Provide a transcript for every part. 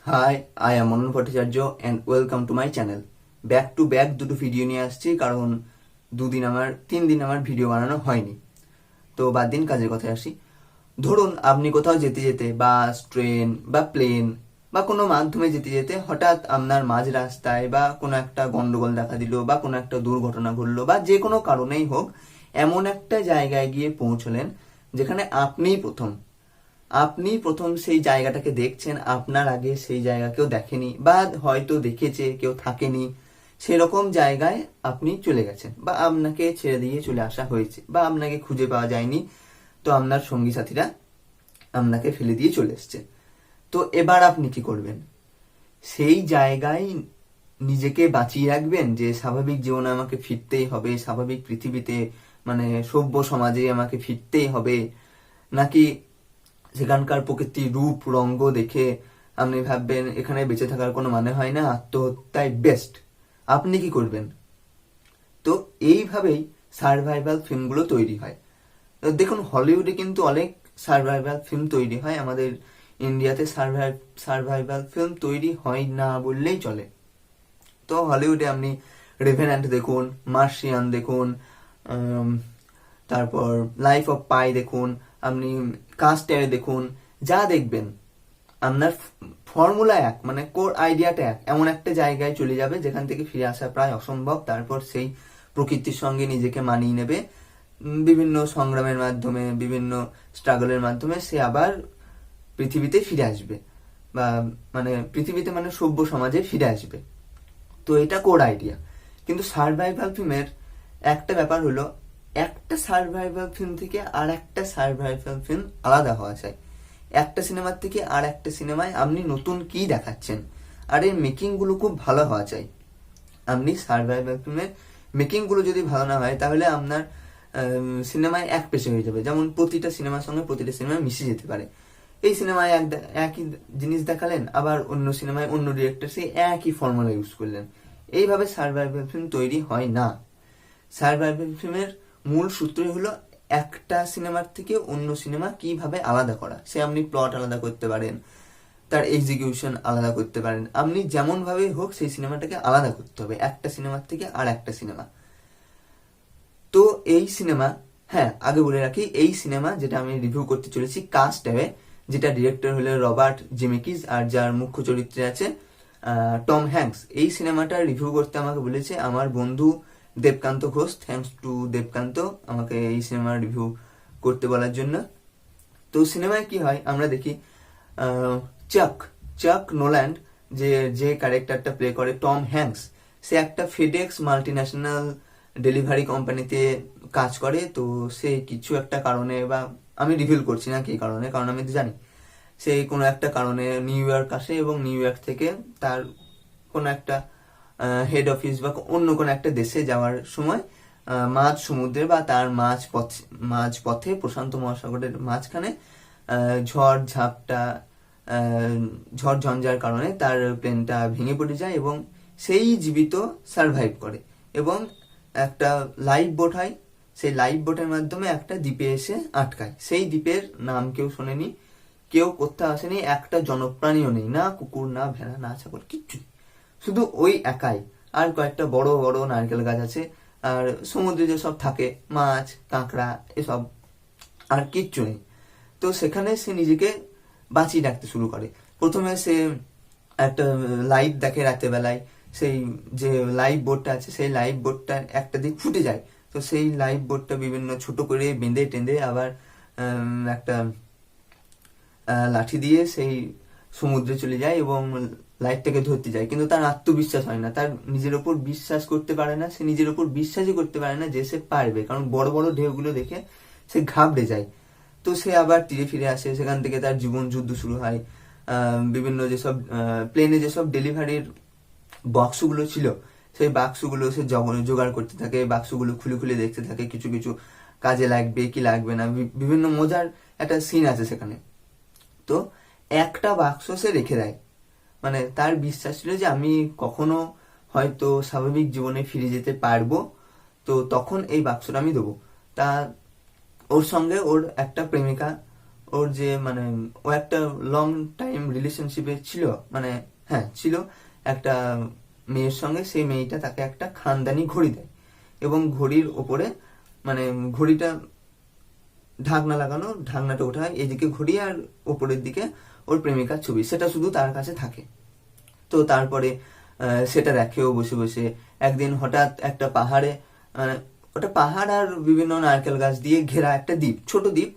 High, I am মনন Bhattacharya and welcome to my channel. Back to back দুটো video নিয়ে আসছি, কারণ 3 দিন আমার ভিডিও বানানো হয়নি। তো বাদ দিন, কাজের কথায় আসি। ধরুন আপনি কোথাও যেতে যেতে, বাস, ট্রেন বা প্লেন বা কোনো মাধ্যমে যেতে যেতে হঠাৎ আপনার মাঝ রাস্তায় বা কোনো একটা গন্ডগোল দেখা দিল বা কোনো একটা দুর্ঘটনা ঘটলো বা যে কোনো কারণেই হোক, এমন একটা জায়গায় গিয়ে পৌঁছলেন যেখানে আপনি প্রথম সেই জায়গাটাকে দেখছেন। আপনার আগে সেই জায়গা কেউ দেখেনি বা হয়তো দেখেছে, কেউ থাকেনি। সেরকম জায়গায় আপনি চলে গেছেন বা আপনাকে ছেড়ে দিয়ে চলে আসা হয়েছে বা আপনাকে খুঁজে পাওয়া যায়নি, তো আপনার সঙ্গী সাথীরা আপনাকে ফেলে দিয়ে চলে এসছে। তো এবার আপনি কি করবেন? সেই জায়গায় নিজেকে বাঁচিয়ে রাখবেন যে স্বাভাবিক জীবনে আমাকে ফিরতেই হবে, স্বাভাবিক পৃথিবীতে মানে সভ্য সমাজে আমাকে ফিরতেই হবে, নাকি সেখানকার প্রকৃতির রূপ রঙ্গ দেখে আপনি ভাববেন এখানে বেঁচে থাকার কোনো মানে হয় না, আত্মহত্যাই বেস্ট? আপনি কি করবেন? তো এইভাবেই সার্ভাইভাল ফিল্মগুলো তৈরি হয়। দেখুন, হলিউডে কিন্তু অনেক সার্ভাইভাল ফিল্ম তৈরি হয়, আমাদের ইন্ডিয়াতে সার্ভাইভাল ফিল্ম তৈরি হয় না বললেই চলে। তো হলিউডে আপনি রেভেন্যান্ট দেখুন, মার্শিয়ান দেখুন, তারপর লাইফ অফ পাই দেখুন, আপনি কাস্টারে দেখুন, যা দেখবেন আপনার ফর্মুলা এক, মানে কোর আইডিয়াটা এক। এমন একটা জায়গায় চলে যাবে যেখান থেকে ফিরে আসা প্রায় অসম্ভব। তারপর সেই প্রকৃতির সঙ্গে নিজেকে মানিয়ে নেবে, বিভিন্ন সংগ্রামের মাধ্যমে, বিভিন্ন স্ট্রাগলের মাধ্যমে সে আবার পৃথিবীতে ফিরে আসবে, বা মানে পৃথিবীতে মানে সভ্য সমাজে ফিরে আসবে। তো এটা কোর আইডিয়া। কিন্তু সার্ভাইভাল ফিল্মের একটা ব্যাপার হলো, একটা সার্ভাইভাল ফিল্ম থেকে আর একটা সার্ভাইভাল ফিল্ম আলাদা হওয়া চাই। একটা সিনেমার থেকে আর একটা সিনেমায় আপনি নতুন কি দেখাচ্ছেন, আর এর মেকিং গুলো খুব ভালো হওয়া চাই। আপনি সার্ভাইভাল ফিল্মের মেকিং গুলো যদি ভালো না হয়, তাহলে আপনার সিনেমায় এক পেশে হয়ে যাবে। যেমন প্রতিটা সিনেমার সঙ্গে প্রতিটা সিনেমা মিশে যেতে পারে। এই সিনেমায় একই জিনিস দেখালেন, আবার অন্য সিনেমায় অন্য ডিরেক্টর সেই একই ফর্মুলা ইউজ করলেন। এইভাবে সার্ভাইভাল ফিল্ম তৈরি হয় না। সার্ভাইভাল ফিল্মের মূল সূত্রই হলো একটা সিনেমার থেকে অন্য সিনেমা কিভাবে আলাদা করা। সে আপনি প্লট আলাদা করতে পারেন, তার এক্সিকিউশন আলাদা করতে পারেন, আপনি যেমন ভাবে হোক সেই সিনেমাটাকে আলাদা করতে হবে একটা সিনেমার থেকে আর একটা সিনেমা। তো এই সিনেমা, হ্যাঁ আগে বলে রাখি, এই সিনেমা যেটা আমি রিভিউ করতে চলেছি কাস্ট অ্যাওয়ে, যেটা ডিরেক্টর হলো রবার্ট জেমেকিস আর যার মুখ্য চরিত্রে আছে টম হ্যাঙ্কস। এই সিনেমাটা রিভিউ করতে আমাকে বলেছে আমার বন্ধু দেবকান্ত ঘোষ। থ্যাঙ্কস টু দেবকান্ত আমাকে এই সিনেমার রিভিউ করতে বলার জন্য। তো সিনেমায় কি হয় আমরা দেখি, আহ, চাক চাক নোল্যান্ড, যে যে ক্যারেক্টারটা প্লে করে টম হ্যাঙ্কস, সে একটা ফেডেক্স মাল্টিন্যাশনাল ডেলিভারি কোম্পানিতে কাজ করে। তো সে কিছু একটা কারণে, বা আমি রিভিল করছি না কি কারণে, কারণ আমি তো জানি, সে কোনো একটা কারণে নিউ ইয়র্ক আসে এবং নিউ ইয়র্ক থেকে তার কোনো একটা হেড অফিস বা অন্য কোনো একটা দেশে যাওয়ার সময় মাঝ সমুদ্রে বা তার মাঝ পথে প্রশান্ত মহাসাগরের মাঝখানে ঝড় ঝাপটা, ঝড় ঝঞ্ঝার কারণে তার প্লেনটা ভেঙে পড়ে যায় এবং সেই জীবিত সারভাইভ করে এবং একটা লাইফ বোট হয়। সেই লাইফ বোটের মাধ্যমে একটা দ্বীপে এসে আটকায়। সেই দ্বীপের নাম কেউ শোনেনি, কেউ করতে আসেনি, একটা জনপ্রাণীও নেই, না কুকুর, না ভেড়া, না ছাগল, কিচ্ছু নেই। শুধু ওই একাই, আর কয়েকটা বড় বড় নারকেল গাছ আছে, আর সমুদ্রে যেসব থাকে মাছ, কাঁকড়া, এসব, আর কিচ্ছু নেই। তো সেখানে সে নিজেকে বাঁচিয়ে রাখতে শুরু করে। প্রথমে সে একটা লাইট দেখে রাতের বেলায়, সেই যে লাইফ বোটটা আছে সেই লাইফ বোটটা একটা দিক ফুটে যায়। তো সেই লাইফ বোটটা বিভিন্ন ছোট করে বেঁধে টেঁধে আবার একটা লাঠি দিয়ে সেই সমুদ্রে চলে যায় এবং লাইটটাকে ধরতে যায়। কিন্তু তার আত্মবিশ্বাস হয় না, তার নিজের ওপর বিশ্বাস করতে পারে না, সে নিজের ওপর বিশ্বাসই করতে পারে না যে সে পারবে, কারণ বড় বড় ঢেউগুলো দেখে সে ঘাবড়ে যায়। তো সে আবার তীরে ফিরে আসে, সেখান থেকে তার জীবন যুদ্ধ শুরু হয়। বিভিন্ন যেসব প্লেনে যেসব ডেলিভারির বাক্সগুলো ছিল, সেই বাক্সগুলো সে জোগাড় করতে থাকে, বাক্সগুলো খুলে খুলে দেখতে থাকে, কিছু কিছু কাজে লাগবে কি লাগবে না, বিভিন্ন মজার একটা সিন আছে সেখানে। তো একটা বাক্স সে রেখে দেয়, মানে তার বিশ্বাস ছিল যে আমি কখনো হয়তো স্বাভাবিক জীবনে ফিরে যেতে পারবো, তো তখন এই বাক্সটা আমি দেবো। তা ওর সঙ্গে ওর একটা প্রেমিকা, ওর যে মানে ও একটা লং টাইম রিলেশনশিপে ছিল, মানে হ্যাঁ ছিল একটা মেয়ের সঙ্গে। সেই মেয়েটা তাকে একটা খানদানি ঘড়ি দেয় এবং ঘড়ির ওপরে মানে ঘড়িটা ঢাকনা লাগানো, ঢাকনাটা ওঠায়, এদিকে ঘড়ি আর ওপরের দিকে ওর প্রেমিকার ছবি, সেটা শুধু তার কাছে থাকে। তো তারপরে সেটা দেখেও বসে বসে। একদিন হঠাৎ একটা পাহাড়ে, ওটা পাহাড় আর বিভিন্ন নারকেল গাছ দিয়ে ঘেরা একটা দ্বীপ, ছোট দ্বীপ।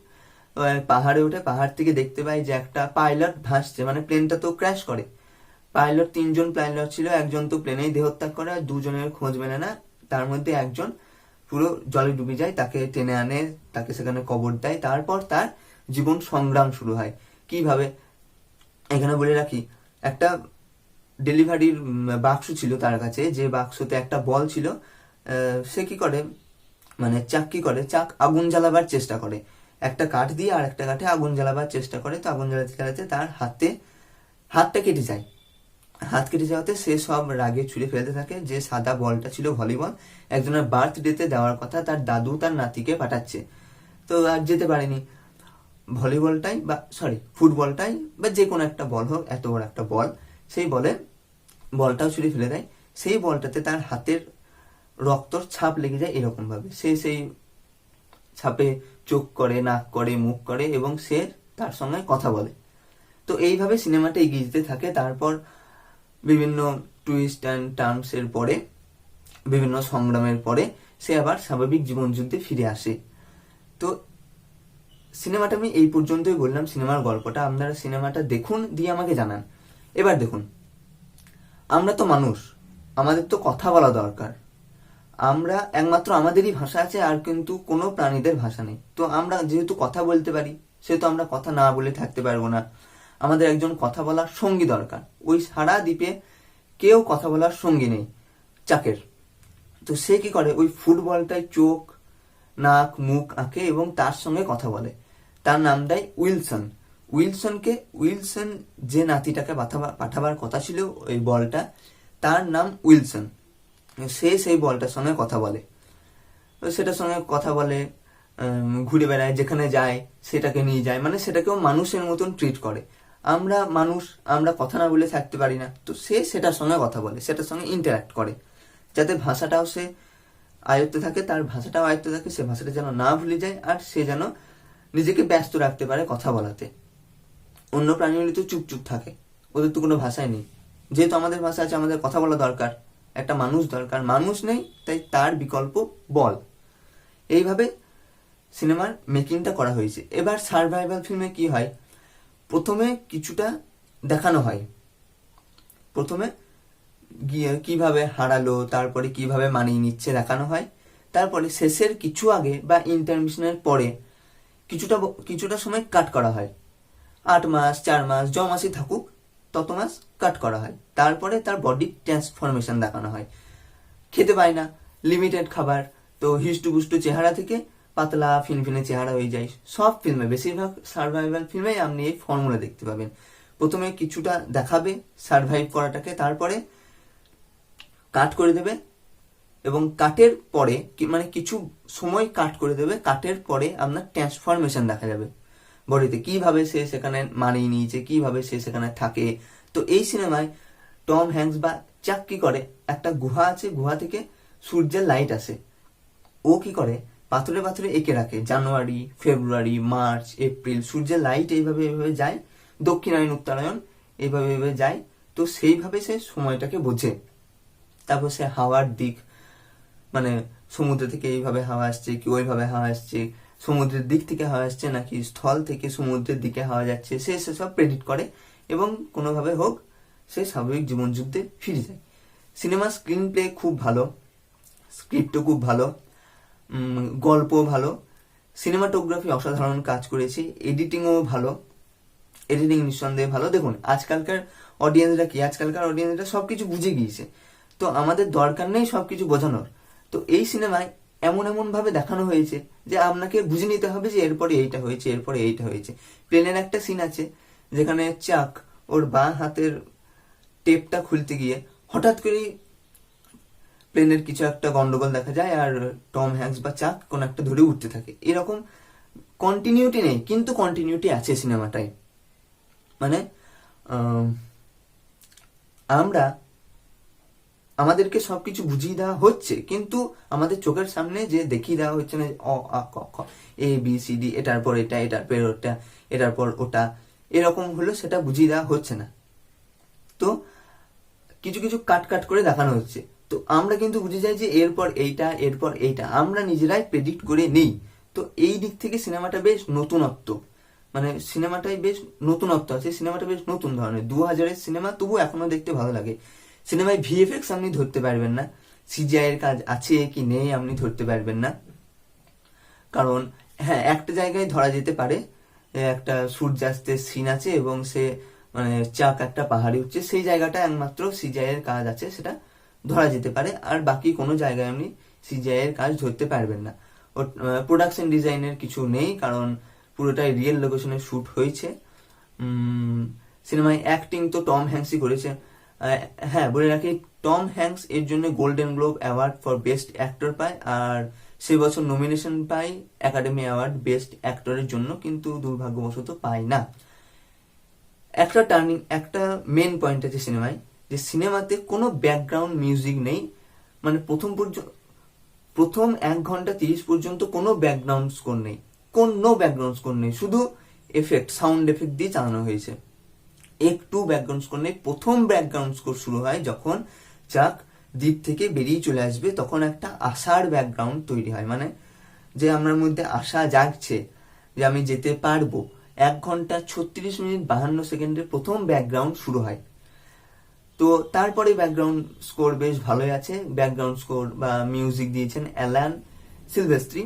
পাহাড়ে উঠে পাহাড় থেকে দেখতে পাই যে একটা পাইলট ভাসছে, মানে প্লেনটা তো ক্র্যাশ করে। পাইলট 3জন পাইলট ছিল, একজন তো প্লেনেই দেহত্যাগ করে, আর 2জনের খোঁজ মেলে না। তার মধ্যে একজন পুরো জলে ডুবে যায়, তাকে টেনে আনে, তাকে সেখানে কবর দেয়। তারপর তার জীবন সংগ্রাম শুরু হয়। কিভাবে, এখানে বলে রাখি, একটা ডেলিভারির বাক্স ছিল তার কাছে, যে বাক্সতে একটা বল ছিল। সে কি করে, মানে চাক আগুন জ্বালাবার চেষ্টা করে, একটা কাঠ দিয়ে আর একটা কাঠে আগুন জ্বালাবার চেষ্টা করে। তো আগুন জ্বালাতে জ্বালাতে তার হাতটা কেটে যায়। হাত কেটে যাওয়াতে সে সব রাগে ছুঁড়ে ফেলতে থাকে। যে সাদা বলটা ছিল ভলিবল, একজনের বার্থডেতে দেওয়ার কথা, তার দাদু তার নাতিকে পাঠাচ্ছে, তো আর যেতে পারেনি। ভলিবলটাই বা ফুটবলটাই বা যে কোনো একটা বল হোক, এত বড় একটা বল, সেই বলটাও ছুঁড়ে ফেলে দেয়। সেই বলটাতে তার হাতের রক্তর ছাপ লেগে যায় এরকম ভাবে। সে সেই ছাপে চোখ করে, নাক করে, মুখ করে এবং সে তার সঙ্গে কথা বলে। তো এইভাবে সিনেমাটা এগিয়ে যেতে থাকে। তারপর বিভিন্ন টুইস্ট অ্যান্ড টার্নস এর পরে, বিভিন্ন সংগ্রামের পরে সে আবার স্বাভাবিক জীবন যুদ্ধে ফিরে আসে। তো সিনেমাটা আমি এই পর্যন্তই বললাম, সিনেমার গল্পটা। আপনারা সিনেমাটা দেখুন, দিয়ে আমাকে জানান। এবার দেখুন, আমরা তো মানুষ, আমাদের তো কথা বলা দরকার। আমরা একমাত্র আমাদেরই ভাষা আছে, আর কিন্তু কোনো প্রাণীদের ভাষা নেই। তো আমরা যেহেতু কথা বলতে পারি, সেহেতু আমরা কথা না বলে থাকতে পারবো না। আমাদের একজন কথা বলার সঙ্গী দরকার। ওই সারা দ্বীপে কেউ কথা বলার সঙ্গী নেই চাকের। তো সে কি করে, ওই ফুটবলটায় চোখ, নাক, মুখ আঁকে এবং তার সঙ্গে কথা বলে। তার নাম দেয় উইলসন। উইলসন যে নাতিটাকে পাঠাবার কথা ছিল ওই বলটা, তার নাম উইলসন। সে সেই বলটার সঙ্গে কথা বলে, সেটার সঙ্গে কথা বলে, ঘুরে বেড়ায়, যেখানে যায় সেটাকে নিয়ে যায়, মানে সেটাকেও মানুষের মতন ট্রিট করে। আমরা মানুষ, আমরা কথা না বলে থাকতে পারি না। তো সে সেটার সঙ্গে কথা বলে, সেটার সঙ্গে ইন্টারাক্ট করে, যাতে ভাষাটাও সে আয়ত্তে থাকে, তার ভাষাটাও আয়ত্তে থাকে, সে ভাষাটা যেন না ভুলে যায়, আর সে যেন নিজেকে ব্যস্ত রাখতে পারে কথা বলাতে। অন্য প্রাণীগুলি তো চুপচুপ থাকে, ওদের তো কোনো ভাষাই নেই। যেহেতু আমাদের ভাষা আছে, আমাদের কথা বলা দরকার, একটা মানুষ দরকার, মানুষ নেই, তাই তার বিকল্প বল। এইভাবে সিনেমার মেকিংটা করা হয়েছে। এবার সার্ভাইভাল ফিল্মে কি হয়, প্রথমে কিছুটা দেখানো হয়, প্রথমে গিয়ে কিভাবে হারালো, তারপরে কিভাবে মানিয়ে নিচ্ছে দেখানো হয়। তারপরে শেষের কিছু আগে বা ইন্টারমিশনের পরে কিছুটা সময় কাট করা হয়। 8 মাস, 4 মাস, য মাসই থাকুক তত মাস কাট করা হয়। তারপরে তার বডি ট্রান্সফরমেশন দেখানো হয়। খেতে পায় না, লিমিটেড খাবার, তো হিস্টুপুষ্টু চেহারা থেকে পাতলা ফিনফিনে চেহারা হয়ে যায়। সব ফিল্মে, বেশিরভাগ সার্ভাইভাল ফিল্মে আপনি এই ফর্মুলা দেখতে পাবেন। প্রথমে কিছুটা দেখাবে সার্ভাইভ করাটাকে, তারপরে কাট করে দেবে, এবং কাটের পরে মানে কিছু সময় কাট করে দেবে, কাটের পরে আপনার ট্রান্সফরমেশন দেখা যাবে বডিতে, কিভাবে সে সেখানে মানিয়ে নিয়েছে, কিভাবে সে সেখানে থাকে। তো এই সিনেমায় টম হ্যাঙ্কস বা চাক কি করে, একটা গুহা আছে, গুহা থেকে সূর্যের লাইট আসে। ও কি করে, পাথরে পাথরে এঁকে রাখে, জানুয়ারি, ফেব্রুয়ারি, মার্চ, এপ্রিল, সূর্যের লাইট এইভাবে এইভাবে যায়, দক্ষিণায়ন উত্তরায়ণ এইভাবে এইভাবে যায়। তো সেইভাবে সে সময়টাকে বোঝে। তারপর সে হাওয়ার দিক, মানে সমুদ্র থেকে এইভাবে হাওয়া আসছে কি ওইভাবে হাওয়া আসছে, সমুদ্রের দিক থেকে হাওয়া আসছে নাকি স্থল থেকে সমুদ্রের দিকে হাওয়া যাচ্ছে, সে সেসব প্রেডিক্ট করে এবং কোনোভাবে হোক সে স্বাভাবিক জীবন যুদ্ধে ফিরে যায়। সিনেমার স্ক্রিন প্লে খুব ভালো, স্ক্রিপ্টও খুব ভালো, গল্প ভালো, সিনেমাটোগ্রাফি অসাধারণ কাজ করেছে, এডিটিংও ভালো, এডিটিং নিঃসন্দেহে ভালো। দেখুন আজকালকার অডিয়েন্সরা সবকিছু বুঝে গিয়েছে, তো আমাদের দরকার নেই সবকিছু বোঝানোর। তো এই সিনেমায় এমন ভাবে দেখানো হয়েছে যে আপনাকে বুঝে নিতে হবে যে এরপরে এইটা হয়েছে, এরপরে এইটা হয়েছে। প্লেনের একটা সিন আছে যেখানে চাক ওর বাঁ হাতের টেপটা খুলতে গিয়ে হঠাৎ করেই প্লেনের কিছু একটা গন্ডগোল দেখা যায়, আর টম হ্যাঙ্কস বা চাক কোন একটা ধরে উঠতে থাকে। এরকম কন্টিনিউটি নেই, কিন্তু কন্টিনিউটি আছে সিনেমাটায়। মানে আমরা আমাদেরকে সবকিছু বুঝিয়ে দেওয়া হচ্ছে, কিন্তু আমাদের চোখের সামনে যে দেখিয়ে দেওয়া হচ্ছে না, অ আ ক খ এ বি সি ডি, এটার পর এটা, এটার পর ওটা, এটার পর ওটা, এরকম হলো সেটা বুঝিয়ে দেওয়া হচ্ছে না। তো কিছু কিছু কাট কাট করে দেখানো হচ্ছে, তো আমরা কিন্তু বুঝে যাই যে এরপর এইটা, এরপর এইটা, আমরা নিজেরাই প্রেডিক্ট করে নেই। তো এই দিক থেকে সিনেমাটা বেশ নতুনত্ব, মানে সিনেমাটাই বেশ নতুনত্ব আছে, সিনেমাটা বেশ নতুন ধরনের, 2000-এর সিনেমা, তবু এখনো দেখতে ভালো লাগে। সিনেমায় ভিএফএক্স আপনি ধরতে পারবেন না, সিজিআই এর কাজ আছে কি নেই আপনি ধরতে পারবেন না। কারণ হ্যাঁ, একটা জায়গায় ধরা যেতে পারে, একটা সূর্যাস্তের সিন আছে এবং সে মানে চাক একটা পাহাড়ি উঠছে, সেই জায়গাটা একমাত্র সিজিআই এর কাজ আছে, সেটা ধরা যেতে পারে। আর বাকি কোনো জায়গায় আপনি সিজিআই এর কাজ ধরতে পারবেন না। প্রোডাকশন ডিজাইনের কিছু নেই, কারণ পুরোটাই রিয়েল লোকেশনে শুট হয়েছে। সিনেমায় অ্যাক্টিং তো টম হ্যাঙ্কসই করেছে। হ্যাঁ, বলে রাখি, টম হ্যাঙ্কস এর জন্য golden globe award for best actor পায়, আর সে বছর নমিনেশন পায় একাডেমি অ্যাওয়ার্ড বেস্ট অ্যাক্টরের জন্য, কিন্তু দুর্ভাগ্যবশত পায় না। একটা মেন পয়েন্ট আছে সিনেমায়, যে সিনেমাতে কোনো ব্যাকগ্রাউন্ড মিউজিক নেই, মানে প্রথম 1 ঘন্টা 30 পর্যন্ত কোনো ব্যাকগ্রাউন্ড স্কোর নেই, শুধু সাউন্ড এফেক্ট দিয়ে চালানো হয়েছে, একটু ব্যাকগ্রাউন্ড স্কোর নেই। প্রথম ব্যাকগ্রাউন্ড স্কোর শুরু হয় যখন চাক দ্বীপ থেকে বেরিয়ে চলে আসবে, তখন একটা আশার ব্যাকগ্রাউন্ড তৈরি হয়, মানে যে আমার মধ্যে আশা জাগছে যে আমি যেতে পারবো। 1 ঘন্টা 36 মিনিট 52 সেকেন্ডের প্রথম ব্যাকগ্রাউন্ড শুরু হয়। তো তারপরে ব্যাকগ্রাউন্ড স্কোর বেশ ভালোই আছে। ব্যাকগ্রাউন্ড স্কোর বা মিউজিক দিয়েছেন অ্যালান সিলভেস্ট্রি,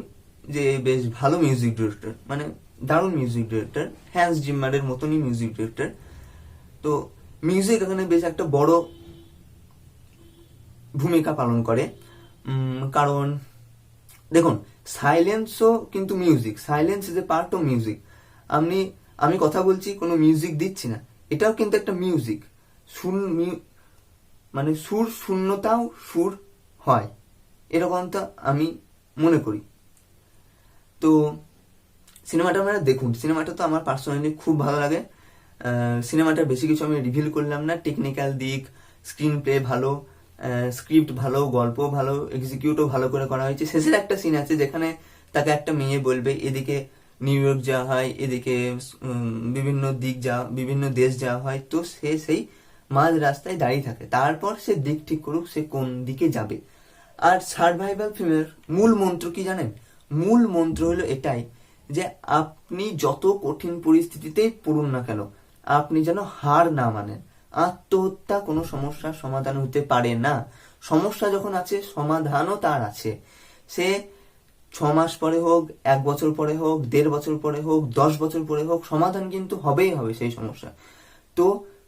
যে বেশ ভালো মিউজিক ডিরেক্টর, মানে দারুণ মিউজিক ডিরেক্টর, হ্যান্স জিম্মারের মতনই মিউজিক ডিরেক্টর। তো মিউজিক এখানে বেশ একটা বড় ভূমিকা পালন করে। কারণ দেখুন, সাইলেন্সও কিন্তু music, silence is a part of music. আমি কথা বলছি, কোনো মিউজিক দিচ্ছি না, এটাও কিন্তু একটা মিউজিক। মানে সুর শূন্যতাও সুর হয়, এরকমটা আমি মনে করি। তো সিনেমাটা আপনারা দেখুন, সিনেমাটা তো আমার পার্সোনালি খুব ভালো লাগে। সিনেমাটার বেশি কিছু আমি রিভিল করলাম না। টেকনিক্যাল দিক, স্ক্রিন প্লে ভালো, স্ক্রিপ্ট ভালো, গল্প ভালো, এক্সিকিউটও ভালো করে করা হয়েছে। শেষের একটা সিন আছে যেখানে তাকে একটা মেয়ে বলবে এদিকে নিউ ইয়র্ক যাওয়া হয়, এদিকে বিভিন্ন দেশ যাওয়া হয়, তো সে সেই মাঝ রাস্তায় দাঁড়িয়ে থাকে, তারপর সে দিক ঠিক করুক সে কোন দিকে যাবে। আর সার্ভাইভাল ফিল্মের মূল মন্ত্র কি জানেন? মূল মন্ত্র হলো এটাই, যে আপনি যত কঠিন পরিস্থিতিতেই পড়ুন না কেন, আপনি যেন হার না মানেন। আত্মহত্যা কোনো সমস্যার সমাধান হতে পারে না। সমস্যা যখন আছে, সমাধানও তার আছে। সে 6 মাস পরে হোক, 1 বছর পরে হোক, 1.5 বছর পরে হোক, 10 বছর পরে হোক, সমাধান কিন্তু হবেই হবে সেই সমস্যা। তো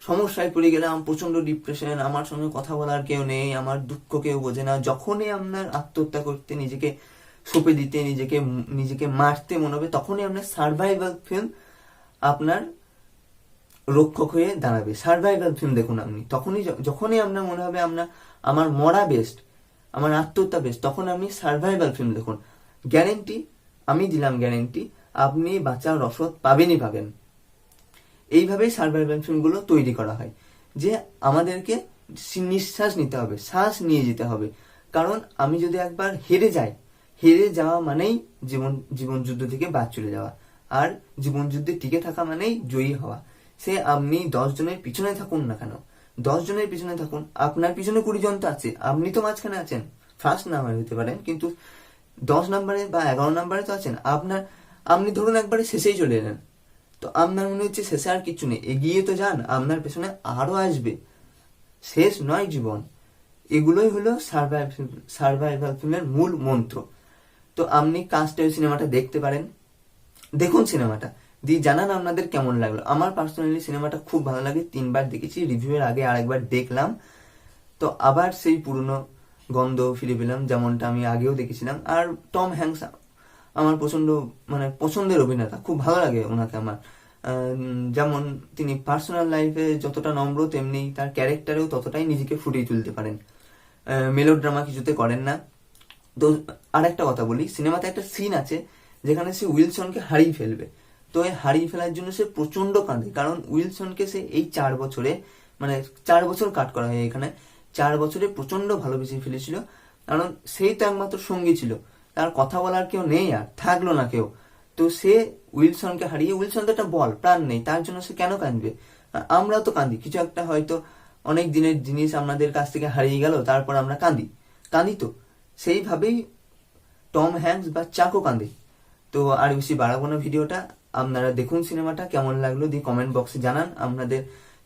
সমস্যায় পড়ে গেলাম, প্রচন্ড ডিপ্রেশন, আমার সঙ্গে কথা বলার কেউ নেই, আমার দুঃখ কেউ বোঝে না, যখনই আপনার আত্মহত্যা করতে, নিজেকে সঁপে দিতে, নিজেকে মারতে মনে হবে, তখনই আপনার সার্ভাইভাল ফিল্ম আপনার রক্ষক হয়ে দাঁড়াবে। সার্ভাইভাল ফিল্ম দেখুন আপনি, যখনই আপনার মনে হবে আমার মরা বেস্ট, আমার আত্মহত্যা বেস্ট, তখন আপনি সার্ভাইভাল ফিল্ম দেখুন। গ্যারেন্টি, আমি দিলাম গ্যারেন্টি, আপনি বাঁচার রসদ পাবেনই পাবেন। এইভাবেই সার্ভাইভাল ফিল্মগুলো তৈরি করা হয়, যে আমাদেরকে নিঃশ্বাস নিতে হবে, শ্বাস নিয়ে যেতে হবে। কারণ আমি যদি একবার হেরে যাওয়া মানেই জীবন যুদ্ধ থেকে বাদ চলে যাওয়া, আর জীবন যুদ্ধে টিকে থাকা মানেই জয়ী হওয়া। সে আপনি 10 জনের পিছনে থাকুন না কেন, 10 জনের পিছনে থাকুন, আপনার পিছনে 20 জন তো আছে, আপনি তো মাঝখানে আছেন, ফার্স্ট না হতে পারেন, কিন্তু 10 নম্বরে বা 11 নম্বরে তো আছেন। আপনি ধরুন একবারে শেষেই চলে এলেন, তো আপনার মনে হচ্ছে শেষে আর কিছু নেই, এগিয়ে তো যান, আপনার পেছনে আরো আসবে, শেষ নয় জীবন। এগুলোই হলো সার্ভাইভাল ফিল্মের মূল মন্ত্র। তো আপনি কাস্টের সিনেমাটা দেখতে পারেন, দেখুন সিনেমাটা, দিয়ে জানান আপনাদের কেমন লাগলো। আমার পার্সোনালি সিনেমাটা খুব ভালো লাগে, 3 বার দেখেছি, রিভিউয়ের আগে আরেকবার দেখলাম, তো আবার সেই পুরনো গন্ধ ফিরে পেলাম, যেমনটা আমি আগেও দেখেছিলাম। আর টম হ্যাঙ্কস আমার পছন্দের অভিনেতা, খুব ভালো লাগে ওনাকে আমার। যেমন তিনি পার্সোনাল লাইফে যতটা নম্র, তেমনি তার ক্যারেক্টারেও ততটাই নিজেকে ফুটিয়ে তুলতে পারেন, মেলোড্রামা কিছুতে করেন না। তো আর একটা কথা বলি, সিনেমাতে একটা সিন আছে যেখানে সে উইলসনকে হারিয়ে ফেলবে। তো এই হারিয়ে ফেলার জন্য সে প্রচন্ড কাঁদে, কারণ উইলসনকে সে এই 4 বছরে, মানে 4 বছর কাট করা হয় এখানে, 4 বছরে প্রচন্ড ভালোবেসে ফেলেছিল, কারণ সেই তো একমাত্র সঙ্গী ছিল, তার কথা বলার কেউ নেই, আর থাকলো না কেউ। তো সে উইলসনকে হারিয়ে, উইলসন তো একটা বল, প্রাণ নেই, তার জন্য সে কেন কাঁদবে? আমরাও তো কাঁদি, কিছু একটা হয়তো অনেক দিনের জিনিস আমাদের কাছ থেকে হারিয়ে গেল, তারপর আমরা কাঁদি, কাঁদি তো সেইভাবেই টম হ্যাঙ্কস বা চাকো কাঁদে। তো আর বেশি বাড়াবো না ভিডিওটা, আপনারা দেখুন সিনেমাটা কেমন লাগলো, দিয়ে কমেন্ট বক্সে জানান আপনাদের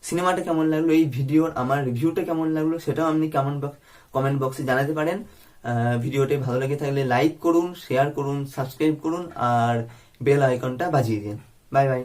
সিনেমাটা কেমন লাগলো, এই ভিডিওর আমার রিভিউটা কেমন লাগলো সেটাও আপনি কমেন্ট বক্সে জানাতে পারেন। ভিডিওটি ভালো লেগে থাকলে লাইক করুন, শেয়ার করুন, সাবস্ক্রাইব করুন, আর বেল আইকনটা বাজিয়ে দিন। Bye bye.